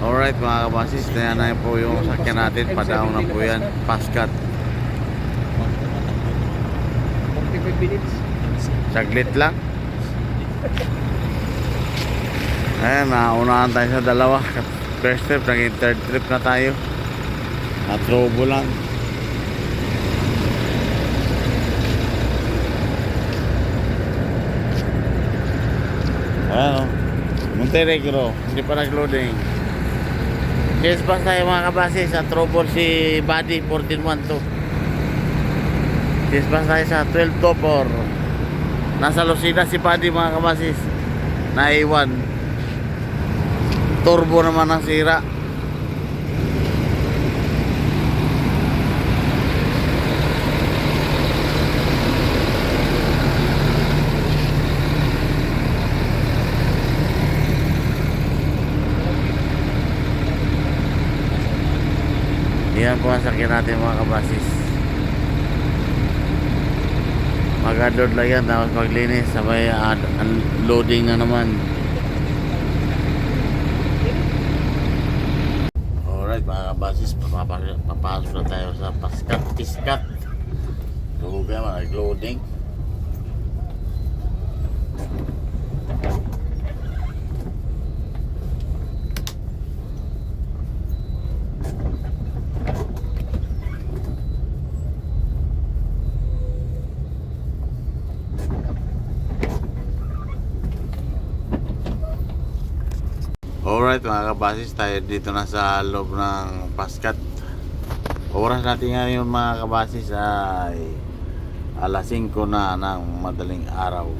Alright mga kabasis, na yan po yung sakyan natin. Padaong na po yan. Paskat. 45 minutes. Saglit lang. Ayan, naunahan tayo sa dalawa. First trip, naging third trip na tayo. Natrobo lang. Ayan o. Montenegro, hindi pa nag-loading. Yes, basta tayo mga kabasis. Sa trouble si Buddy 1412. Yes, basta tayo sa 12 Topor. Nasa Lucina si Buddy mga kabasis. Naiwan. Turbo naman ang sira. Yan po ang sakyan natin mga kabasis. Mag-adod lang yan, tapos maglinis, sabay loading na naman. Alright mga kabasis, papasok na tayo sa Piskat. Luga, mag-loading. Alright mga kabasis, tayo dito na sa loob ng Paskat. Oras natin ngayon mga kabasis ay alas 5 na ng madaling araw.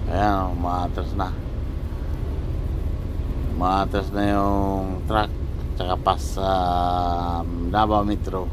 Ayan, maatras na. Maatras na yung truck tsaka pas sa Davao Metro.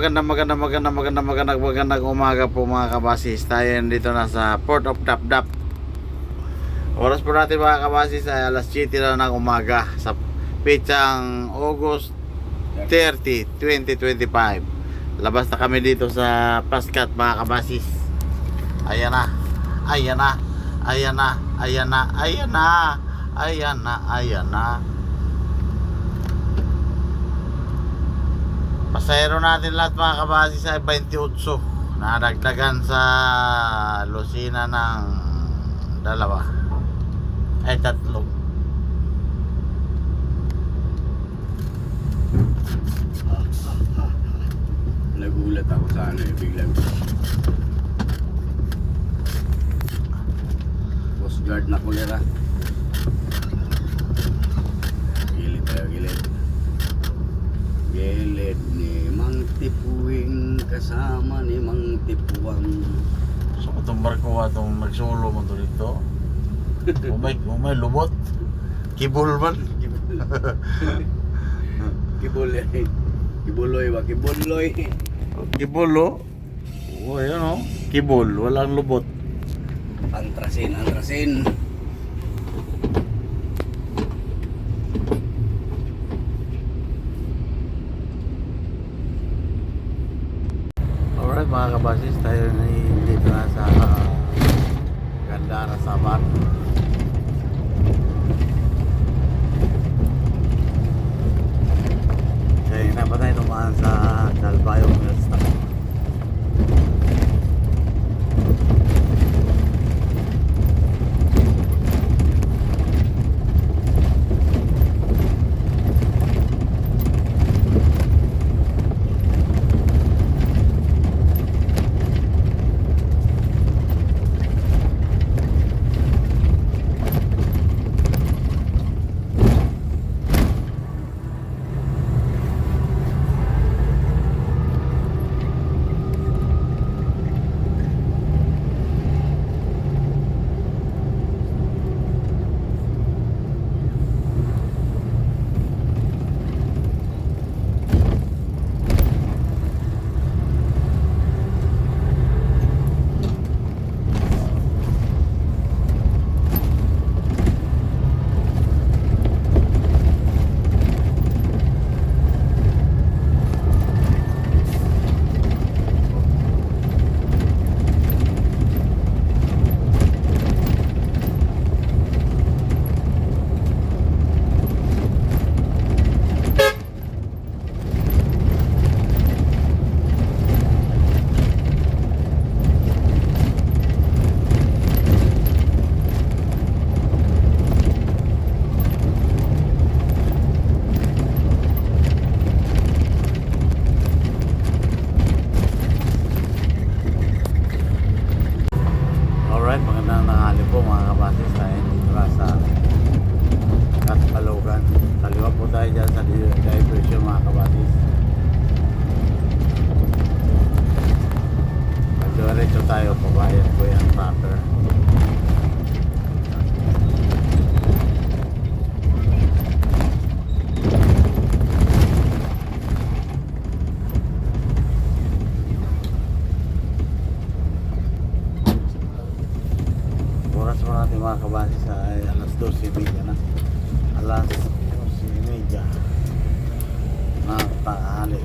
Magandang umaga po mga kabasis. Tayo dito na sa Port of Dapdap. Oras po natin mga kabasis ay alas 7 na ng umaga sa pitsang August 30, 2025. Labas na kami dito sa Paskat mga kabasis. Ayan na. Ayan na. Ayan na. Ayan na. Ayan na. Ayan na. Ayan na. Pasahero natin lahat mga kabasis ay 28. Nadagdagan sa Lucina ng 2 ay 3. Nagulat ako sa ano eh, biglang Coast Guard na kulera. Gilid tayo, gilid. Gilid ni Mang Tipuing kasama ni Mang Tipuang. So itong barko itong nagsolo mo to dito. Umay lumot. Kibul man. Kibuloy. Kibuloy ba? Kibuloy. Kibol, oh. Oh, yan, oh. Kibol, walang lubot. Antrasin, antrasin. Alright mga kabasis, tayo na dito na sa Gandara, Sabat. Kaya na pa tayo tumaan sa Dalbayo Mills na. Alright, magandang tanghali po mga kabasis. Tayo dito na sa Katpalogan. Kaliwa po tayo dyan sa diversion mga kabasis. Pag-diretso tayo, pabayan po yung trapper. Oras po natin mga kabasis ay alas 12:30 na. Alas 12:30 na tanghali.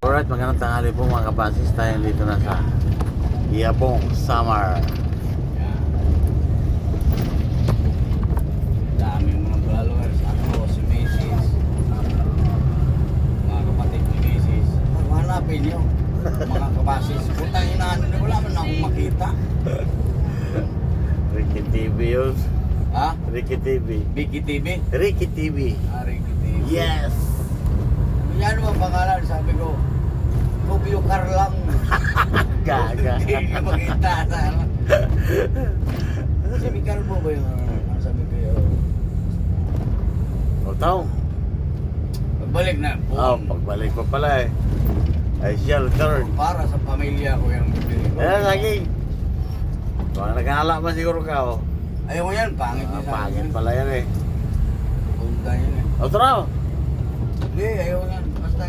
Alright, magandang tanghali po mga kabasis. Tayo dito na sa Yabong, Samar. Daming mga followers. Ako, si Macy's. Mga kapatid ni Macy's. Hanapin nyo. Mga kabasis. Punta inaano na wala man akong makita. Ricky TV yun. Ha? Ricky TV. Vicky TV? Ricky TV. Ah, Ricky TV. Yes! Yan mo ang pangalan, sabi ko. Rubio Carlang. Gaga. Hindi niya makita. Sabi Carlo ba yun? Sabi ko yun. O tao. Pagbalik na. Oh, pagbalik pa pala eh. Ay, shelter. Para sa pamilya ko yung bibili ko. Eh, saging. Baka naghahala ba siguro ka, oh? Ayaw mo yan, pangit niya sa Pangit pala yan eh. Punta yun eh. O, tara. Hindi, ayaw yan. Basta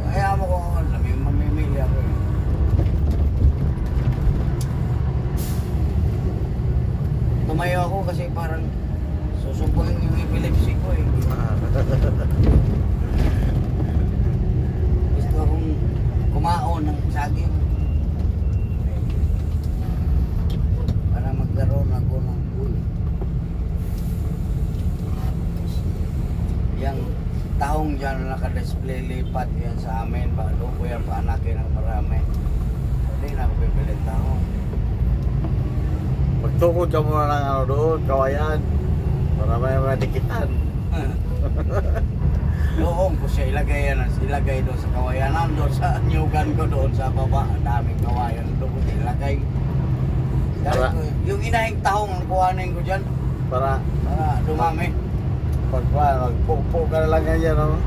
ayaw mo ko ako. Mamimili ako eh. Tumayo ako kasi parang susubuhin yung epilepsy ko eh. Gusto akong kumaon ng saging. Para magkaroon ako ng pool. Yang taong dyan na naka-display lipat yan sa amin. Doon ko yan paanakin ng marami. Hindi na ako bibilit tao. Magtukod ka muna ng ano doon, kawayan. Para may madikitan. Doon ko siya ilagay yan. Ilagay doon sa kawayanan. Doon sa nyugan ko doon sa baba. Ang daming kawayan. Doon ko ilagay. Dahil Para- ko- yung inahing tahong ang kuhanin ko dyan. Para Para dumami. magpupo ka na lang ganyan, no?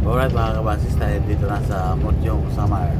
Alright mga kabasis, tayo dito na sa Motyong Samar.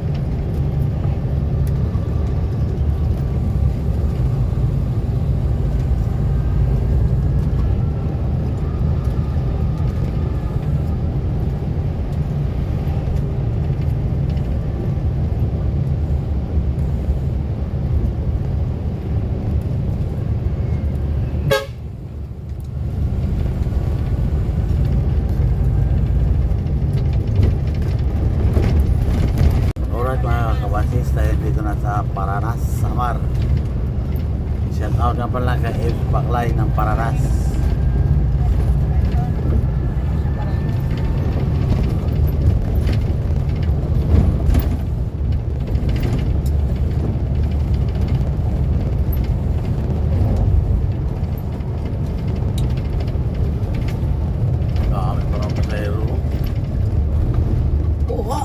Alright mga kabasis, tayo dito na sa Paranas, Samar. Shout out na pala kay Eve Baklay ng Paranas. Dami pa ng pasahero. Kuha!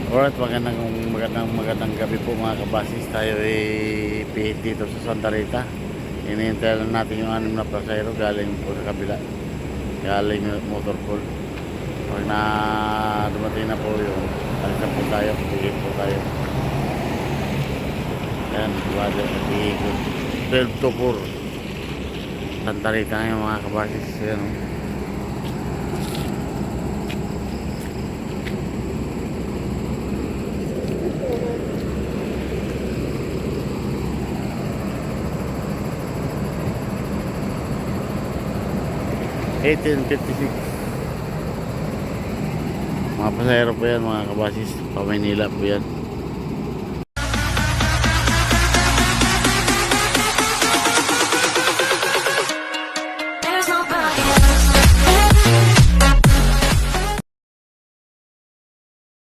Alright, magandang gabi po mga kabasis. Tayo ay pihit dito sa Santa Rita. Hinihintay lang natin yung 6 na pasahero galing po sa kabila. Galing motor pool. Pag na dumating na po yung alisan po tayo, pihit po tayo. Ayan, wala, pihikot. 12 to 4. Santa Rita ngayon mga kabasis. Ayan, oh. $18.56. Mga pasahero po yan mga kabasis. Pa Maynila po yan.